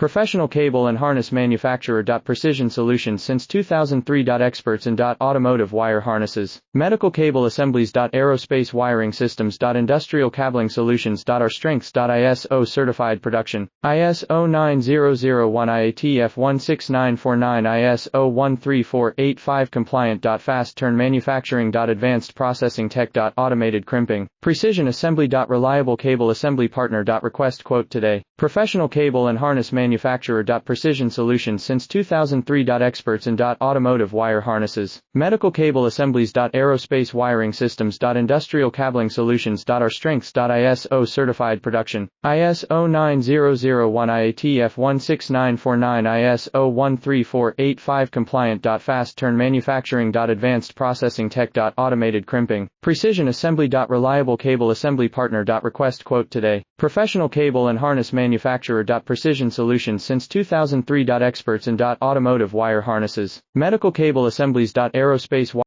Professional cable and harness manufacturer. Precision Solutions since 2003. Experts in automotive wire harnesses, medical cable assemblies. Aerospace wiring systems. Industrial cabling solutions. Our strengths. ISO certified production, ISO 9001 IATF 16949 ISO 13485 compliant. Fast turn manufacturing. Advanced processing tech. Automated crimping, precision assembly. Reliable cable assembly partner. Request quote today. Professional cable and harness manufacturer. Precision Solutions since 2003. Experts in automotive wire harnesses, medical cable assemblies. Aerospace wiring systems. Industrial cabling solutions. Our strengths. ISO certified production, ISO 9001 IATF 16949 ISO 13485 compliant. Fast turn manufacturing. Advanced processing tech. Automated crimping, precision assembly. Reliable cable assembly partner. Request quote today. Professional cable and harness manufacturer. Precision Solutions since 2003. Experts in automotive wire harnesses, medical cable assemblies. Aerospace